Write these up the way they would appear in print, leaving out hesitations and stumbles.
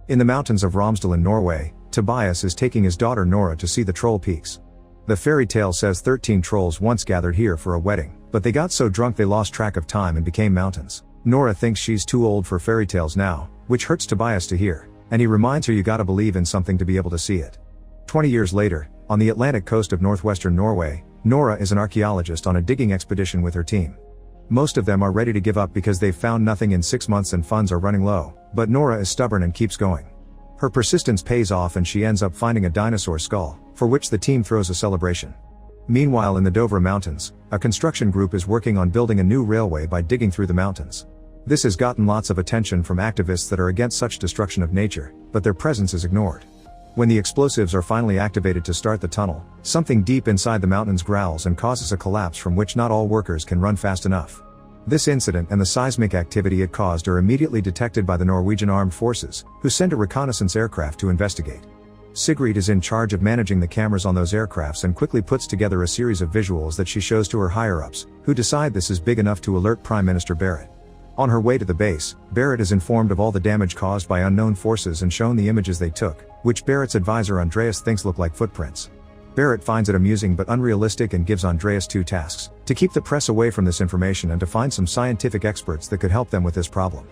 In the mountains of Romsdal in Norway, Tobias is taking his daughter Nora to see the troll peaks. The fairy tale says 13 trolls once gathered here for a wedding, but they got so drunk they lost track of time and became mountains. Nora thinks she's too old for fairy tales now, which hurts Tobias to hear, and he reminds her you gotta believe in something to be able to see it. 20 years later, on the Atlantic coast of northwestern Norway, Nora is an archaeologist on a digging expedition with her team. Most of them are ready to give up because they've found nothing in 6 months and funds are running low, but Nora is stubborn and keeps going. Her persistence pays off and she ends up finding a dinosaur skull, for which the team throws a celebration. Meanwhile in the Dovre mountains, a construction group is working on building a new railway by digging through the mountains. This has gotten lots of attention from activists that are against such destruction of nature, but their presence is ignored. When the explosives are finally activated to start the tunnel, something deep inside the mountains growls and causes a collapse from which not all workers can run fast enough. This incident and the seismic activity it caused are immediately detected by the Norwegian armed forces, who send a reconnaissance aircraft to investigate. Sigrid is in charge of managing the cameras on those aircrafts and quickly puts together a series of visuals that she shows to her higher-ups, who decide this is big enough to alert Prime Minister Berit. On her way to the base, Berit is informed of all the damage caused by unknown forces and shown the images they took, which Berit's advisor Andreas thinks look like footprints. Berit finds it amusing but unrealistic and gives Andreas 2 tasks: to keep the press away from this information and to find some scientific experts that could help them with this problem.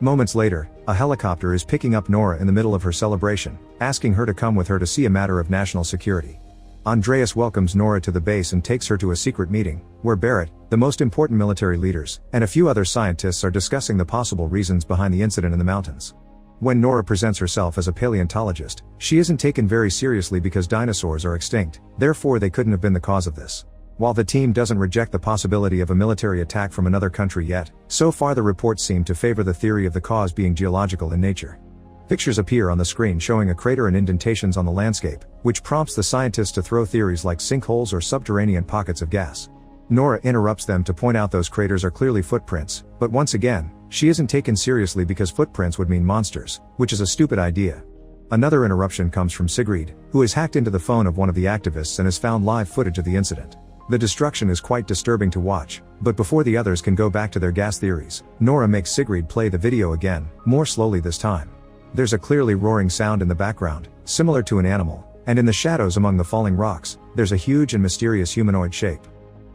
Moments later, a helicopter is picking up Nora in the middle of her celebration, asking her to come with her to see a matter of national security. Andreas welcomes Nora to the base and takes her to a secret meeting, where Berit, the most important military leaders, and a few other scientists are discussing the possible reasons behind the incident in the mountains. When Nora presents herself as a paleontologist, she isn't taken very seriously because dinosaurs are extinct, therefore they couldn't have been the cause of this. While the team doesn't reject the possibility of a military attack from another country yet, so far the reports seem to favor the theory of the cause being geological in nature. Pictures appear on the screen showing a crater and indentations on the landscape, which prompts the scientists to throw theories like sinkholes or subterranean pockets of gas. Nora interrupts them to point out those craters are clearly footprints, but once again, she isn't taken seriously because footprints would mean monsters, which is a stupid idea. Another interruption comes from Sigrid, who has hacked into the phone of one of the activists and has found live footage of the incident. The destruction is quite disturbing to watch, but before the others can go back to their gas theories, Nora makes Sigrid play the video again, more slowly this time. There's a clearly roaring sound in the background, similar to an animal, and in the shadows among the falling rocks, there's a huge and mysterious humanoid shape.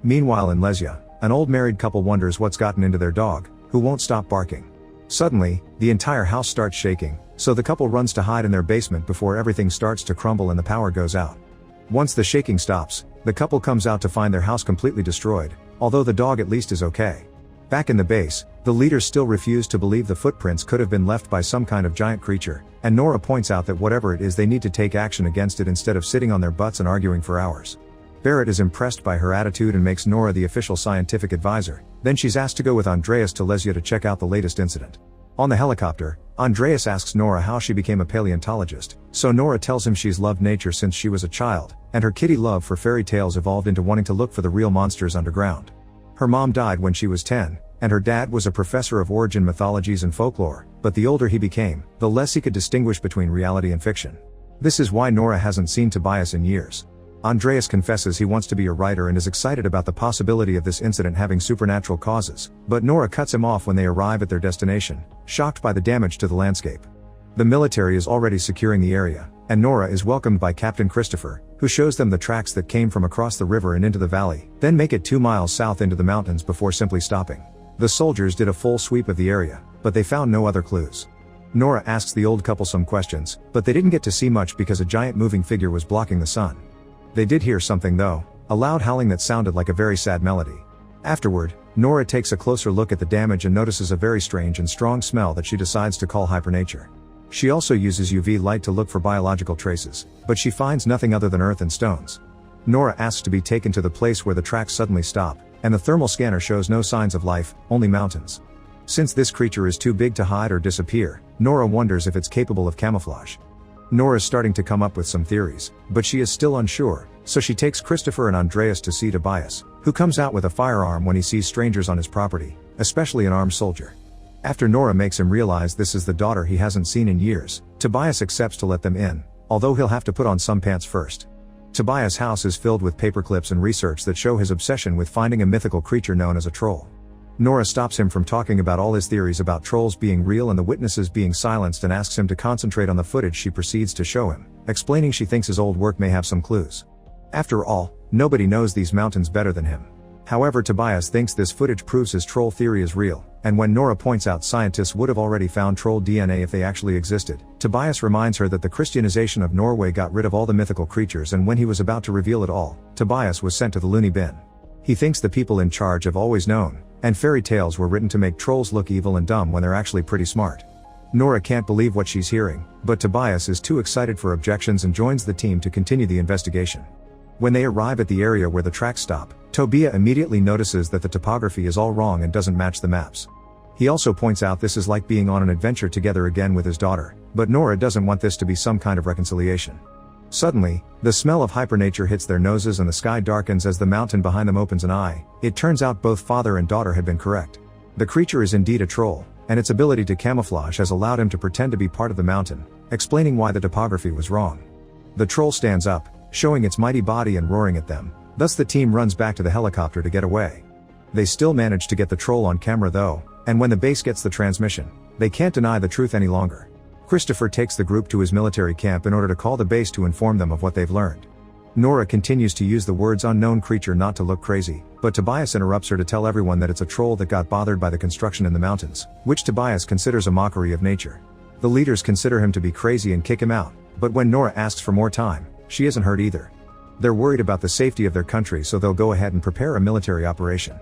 Meanwhile in Lesia, an old married couple wonders what's gotten into their dog, who won't stop barking. Suddenly, the entire house starts shaking, so the couple runs to hide in their basement before everything starts to crumble and the power goes out. Once the shaking stops, the couple comes out to find their house completely destroyed, although the dog at least is okay. Back in the base, the leaders still refuse to believe the footprints could have been left by some kind of giant creature, and Nora points out that whatever it is they need to take action against it instead of sitting on their butts and arguing for hours. Berit is impressed by her attitude and makes Nora the official scientific advisor, then she's asked to go with Andreas to Lesia to check out the latest incident. On the helicopter, Andreas asks Nora how she became a paleontologist, so Nora tells him she's loved nature since she was a child, and her kiddie love for fairy tales evolved into wanting to look for the real monsters underground. Her mom died when she was 10, and her dad was a professor of origin mythologies and folklore, but the older he became, the less he could distinguish between reality and fiction. This is why Nora hasn't seen Tobias in years. Andreas confesses he wants to be a writer and is excited about the possibility of this incident having supernatural causes, but Nora cuts him off when they arrive at their destination, shocked by the damage to the landscape. The military is already securing the area, and Nora is welcomed by Captain Christopher, who shows them the tracks that came from across the river and into the valley, then make it 2 miles south into the mountains before simply stopping. The soldiers did a full sweep of the area, but they found no other clues. Nora asks the old couple some questions, but they didn't get to see much because a giant moving figure was blocking the sun. They did hear something though, a loud howling that sounded like a very sad melody. Afterward, Nora takes a closer look at the damage and notices a very strange and strong smell that she decides to call hypernature. She also uses UV light to look for biological traces, but she finds nothing other than earth and stones. Nora asks to be taken to the place where the tracks suddenly stop, and the thermal scanner shows no signs of life, only mountains. Since this creature is too big to hide or disappear, Nora wonders if it's capable of camouflage. Nora's starting to come up with some theories, but she is still unsure, so she takes Christopher and Andreas to see Tobias, who comes out with a firearm when he sees strangers on his property, especially an armed soldier. After Nora makes him realize this is the daughter he hasn't seen in years, Tobias accepts to let them in, although he'll have to put on some pants first. Tobias' house is filled with paperclips and research that show his obsession with finding a mythical creature known as a troll. Nora stops him from talking about all his theories about trolls being real and the witnesses being silenced and asks him to concentrate on the footage she proceeds to show him, explaining she thinks his old work may have some clues. After all, nobody knows these mountains better than him. However, Tobias thinks this footage proves his troll theory is real, and when Nora points out scientists would have already found troll DNA if they actually existed, Tobias reminds her that the Christianization of Norway got rid of all the mythical creatures, and when he was about to reveal it all, Tobias was sent to the loony bin. He thinks the people in charge have always known, and fairy tales were written to make trolls look evil and dumb when they're actually pretty smart. Nora can't believe what she's hearing, but Tobias is too excited for objections and joins the team to continue the investigation. When they arrive at the area where the tracks stop, Tobias immediately notices that the topography is all wrong and doesn't match the maps. He also points out this is like being on an adventure together again with his daughter, but Nora doesn't want this to be some kind of reconciliation. Suddenly, the smell of hypernature hits their noses and the sky darkens as the mountain behind them opens an eye. It turns out both father and daughter had been correct. The creature is indeed a troll, and its ability to camouflage has allowed him to pretend to be part of the mountain, explaining why the topography was wrong. The troll stands up, showing its mighty body and roaring at them, thus the team runs back to the helicopter to get away. They still manage to get the troll on camera though, and when the base gets the transmission, they can't deny the truth any longer. Christopher takes the group to his military camp in order to call the base to inform them of what they've learned. Nora continues to use the words unknown creature not to look crazy, but Tobias interrupts her to tell everyone that it's a troll that got bothered by the construction in the mountains, which Tobias considers a mockery of nature. The leaders consider him to be crazy and kick him out, but when Nora asks for more time, she isn't hurt either. They're worried about the safety of their country, so they'll go ahead and prepare a military operation.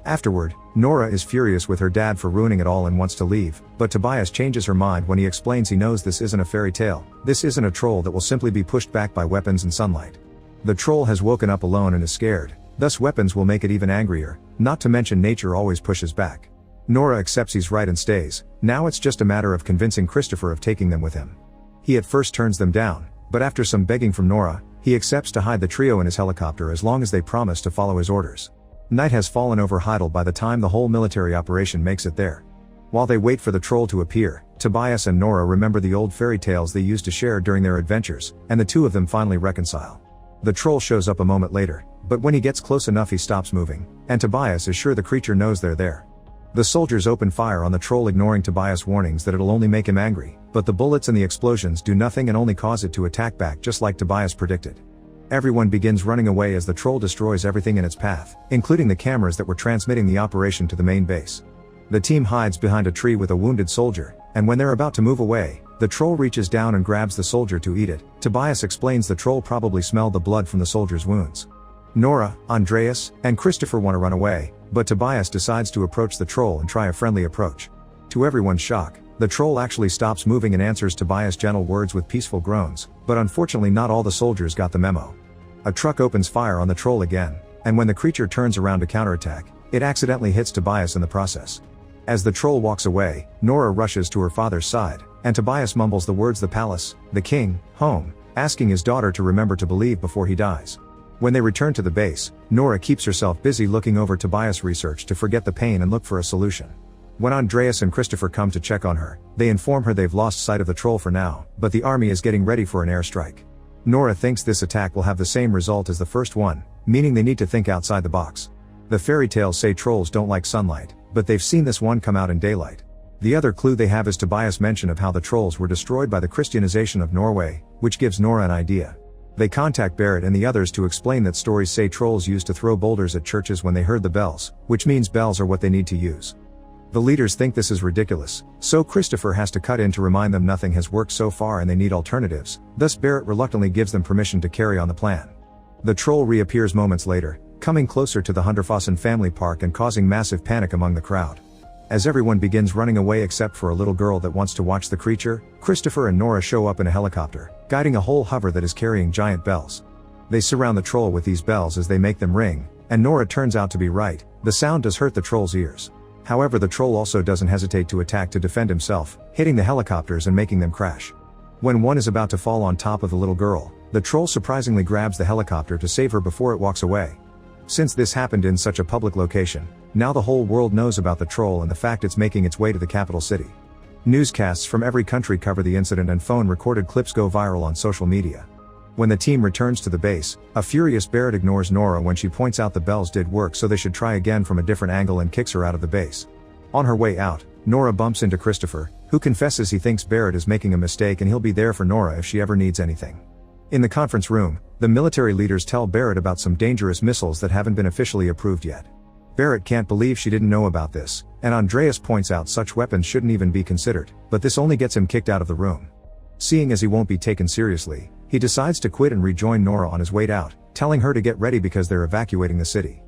Afterward, Nora is furious with her dad for ruining it all and wants to leave, but Tobias changes her mind when he explains he knows this isn't a fairy tale, this isn't a troll that will simply be pushed back by weapons and sunlight. The troll has woken up alone and is scared, thus weapons will make it even angrier, not to mention nature always pushes back. Nora accepts he's right and stays, now it's just a matter of convincing Christopher of taking them with him. He at first turns them down, but after some begging from Nora, he accepts to hide the trio in his helicopter as long as they promise to follow his orders. Night has fallen over Heidel by the time the whole military operation makes it there. While they wait for the troll to appear, Tobias and Nora remember the old fairy tales they used to share during their adventures, and the two of them finally reconcile. The troll shows up a moment later, but when he gets close enough he stops moving, and Tobias is sure the creature knows they're there. The soldiers open fire on the troll, ignoring Tobias' warnings that it'll only make him angry, but the bullets and the explosions do nothing and only cause it to attack back just like Tobias predicted. Everyone begins running away as the troll destroys everything in its path, including the cameras that were transmitting the operation to the main base. The team hides behind a tree with a wounded soldier, and when they're about to move away, the troll reaches down and grabs the soldier to eat it. Tobias explains the troll probably smelled the blood from the soldier's wounds. Nora, Andreas, and Christopher want to run away, but Tobias decides to approach the troll and try a friendly approach. To everyone's shock, the troll actually stops moving and answers Tobias' gentle words with peaceful groans, but unfortunately not all the soldiers got the memo. A truck opens fire on the troll again, and when the creature turns around to counterattack, it accidentally hits Tobias in the process. As the troll walks away, Nora rushes to her father's side, and Tobias mumbles the words the palace, the king, home, asking his daughter to remember to believe before he dies. When they return to the base, Nora keeps herself busy looking over Tobias' research to forget the pain and look for a solution. When Andreas and Christopher come to check on her, they inform her they've lost sight of the troll for now, but the army is getting ready for an airstrike. Nora thinks this attack will have the same result as the first one, meaning they need to think outside the box. The fairy tales say trolls don't like sunlight, but they've seen this one come out in daylight. The other clue they have is Tobias' mention of how the trolls were destroyed by the Christianization of Norway, which gives Nora an idea. They contact Barrett and the others to explain that stories say trolls used to throw boulders at churches when they heard the bells, which means bells are what they need to use. The leaders think this is ridiculous, so Christopher has to cut in to remind them nothing has worked so far and they need alternatives, thus Barrett reluctantly gives them permission to carry on the plan. The troll reappears moments later, coming closer to the Hunderfossen family park and causing massive panic among the crowd. As everyone begins running away except for a little girl that wants to watch the creature, Christopher and Nora show up in a helicopter, guiding a whole hover that is carrying giant bells. They surround the troll with these bells as they make them ring, and Nora turns out to be right, the sound does hurt the troll's ears. However, the troll also doesn't hesitate to attack to defend himself, hitting the helicopters and making them crash. When one is about to fall on top of the little girl, the troll surprisingly grabs the helicopter to save her before it walks away. Since this happened in such a public location, now the whole world knows about the troll and the fact it's making its way to the capital city. Newscasts from every country cover the incident and phone recorded clips go viral on social media. When the team returns to the base, a furious Barrett ignores Nora when she points out the bells did work, so they should try again from a different angle, and kicks her out of the base. On her way out, Nora bumps into Christopher, who confesses he thinks Barrett is making a mistake and he'll be there for Nora if she ever needs anything. In the conference room, the military leaders tell Barrett about some dangerous missiles that haven't been officially approved yet. Barrett can't believe she didn't know about this, and Andreas points out such weapons shouldn't even be considered, but this only gets him kicked out of the room. Seeing as he won't be taken seriously, he decides to quit and rejoin Nora on his way out, telling her to get ready because they're evacuating the city.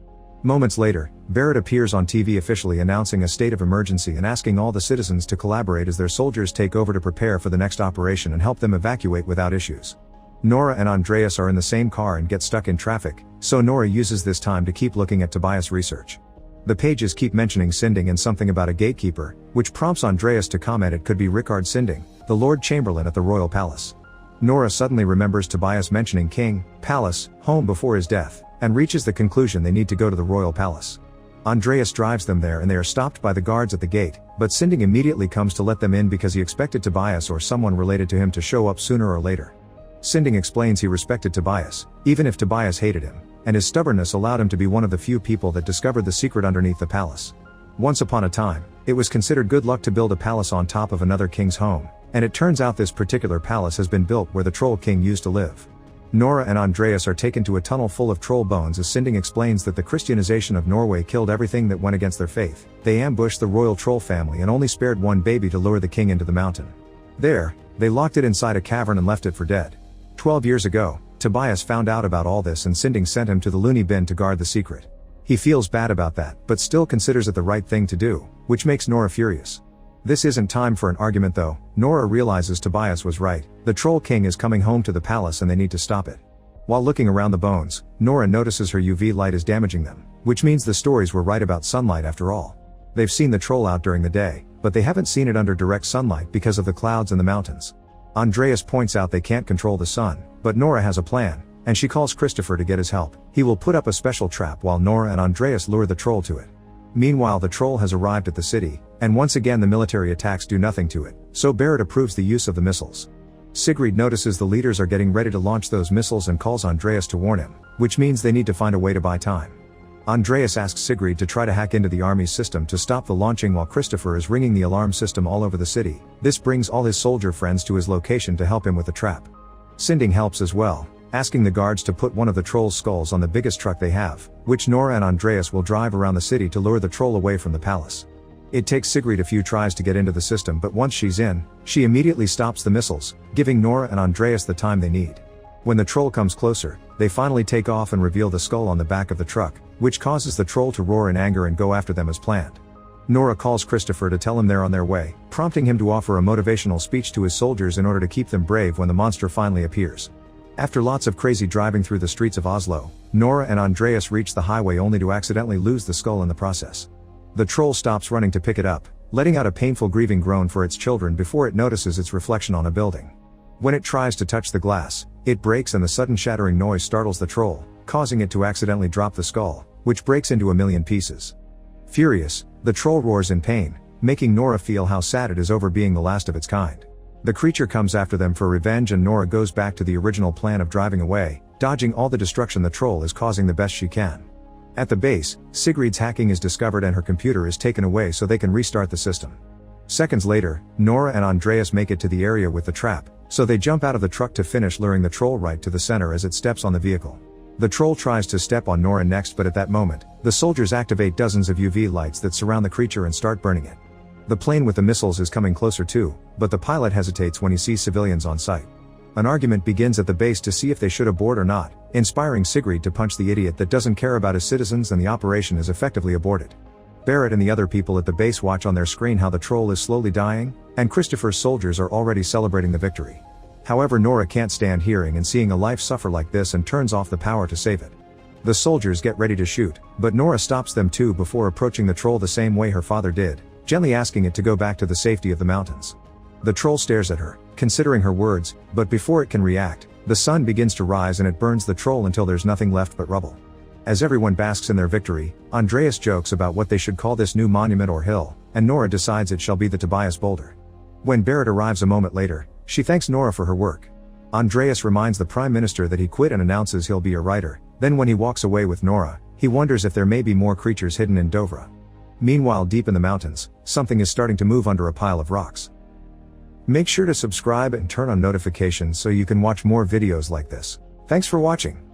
Moments later, Barrett appears on TV officially announcing a state of emergency and asking all the citizens to collaborate as their soldiers take over to prepare for the next operation and help them evacuate without issues. Nora and Andreas are in the same car and get stuck in traffic, so Nora uses this time to keep looking at Tobias' research. The pages keep mentioning Sinding and something about a gatekeeper, which prompts Andreas to comment it could be Rickard Sinding, the Lord Chamberlain at the Royal Palace. Nora suddenly remembers Tobias mentioning King, Palace, home before his death, and reaches the conclusion they need to go to the Royal Palace. Andreas drives them there and they are stopped by the guards at the gate, but Sinding immediately comes to let them in because he expected Tobias or someone related to him to show up sooner or later. Sinding explains he respected Tobias, even if Tobias hated him, and his stubbornness allowed him to be one of the few people that discovered the secret underneath the palace. Once upon a time, it was considered good luck to build a palace on top of another king's home, and it turns out this particular palace has been built where the Troll King used to live. Nora and Andreas are taken to a tunnel full of troll bones as Sinding explains that the Christianization of Norway killed everything that went against their faith. They ambushed the royal troll family and only spared one baby to lure the king into the mountain. There, they locked it inside a cavern and left it for dead. 12 years ago, Tobias found out about all this and Sinding sent him to the loony bin to guard the secret. He feels bad about that, but still considers it the right thing to do, which makes Nora furious. This isn't time for an argument though. Nora realizes Tobias was right, the Troll King is coming home to the palace and they need to stop it. While looking around the bones, Nora notices her UV light is damaging them, which means the stories were right about sunlight after all. They've seen the troll out during the day, but they haven't seen it under direct sunlight because of the clouds and the mountains. Andreas points out they can't control the sun, but Nora has a plan, and she calls Christopher to get his help. He will put up a special trap while Nora and Andreas lure the troll to it. Meanwhile, the troll has arrived at the city, and once again the military attacks do nothing to it, so Barrett approves the use of the missiles. Sigrid notices the leaders are getting ready to launch those missiles and calls Andreas to warn him, which means they need to find a way to buy time. Andreas asks Sigrid to try to hack into the army's system to stop the launching while Christopher is ringing the alarm system all over the city. This brings all his soldier friends to his location to help him with the trap. Sinding helps as well, asking the guards to put one of the troll's skulls on the biggest truck they have, which Nora and Andreas will drive around the city to lure the troll away from the palace. It takes Sigrid a few tries to get into the system, but once she's in, she immediately stops the missiles, giving Nora and Andreas the time they need. When the troll comes closer, they finally take off and reveal the skull on the back of the truck, which causes the troll to roar in anger and go after them as planned. Nora calls Christopher to tell him they're on their way, prompting him to offer a motivational speech to his soldiers in order to keep them brave when the monster finally appears. After lots of crazy driving through the streets of Oslo, Nora and Andreas reach the highway only to accidentally lose the skull in the process. The troll stops running to pick it up, letting out a painful grieving groan for its children before it notices its reflection on a building. When it tries to touch the glass, it breaks and the sudden shattering noise startles the troll, causing it to accidentally drop the skull, which breaks into 1,000,000 pieces. Furious, the troll roars in pain, making Nora feel how sad it is over being the last of its kind. The creature comes after them for revenge and Nora goes back to the original plan of driving away, dodging all the destruction the troll is causing the best she can. At the base, Sigrid's hacking is discovered and her computer is taken away so they can restart the system. Seconds later, Nora and Andreas make it to the area with the trap, so they jump out of the truck to finish luring the troll right to the center as it steps on the vehicle. The troll tries to step on Nora next, but at that moment, the soldiers activate dozens of UV lights that surround the creature and start burning it. The plane with the missiles is coming closer too, but the pilot hesitates when he sees civilians on site. An argument begins at the base to see if they should abort or not, inspiring Sigrid to punch the idiot that doesn't care about his citizens, and the operation is effectively aborted. Barrett and the other people at the base watch on their screen how the troll is slowly dying, and Christopher's soldiers are already celebrating the victory. However, Nora can't stand hearing and seeing a life suffer like this and turns off the power to save it. The soldiers get ready to shoot, but Nora stops them too before approaching the troll the same way her father did, gently asking it to go back to the safety of the mountains. The troll stares at her, considering her words, but before it can react, the sun begins to rise and it burns the troll until there's nothing left but rubble. As everyone basks in their victory, Andreas jokes about what they should call this new monument or hill, and Nora decides it shall be the Tobias Boulder. When Barrett arrives a moment later, she thanks Nora for her work. Andreas reminds the Prime Minister that he quit and announces he'll be a writer. Then when he walks away with Nora, he wonders if there may be more creatures hidden in Dovre. Meanwhile, deep in the mountains, something is starting to move under a pile of rocks. Make sure to subscribe and turn on notifications so you can watch more videos like this. Thanks for watching.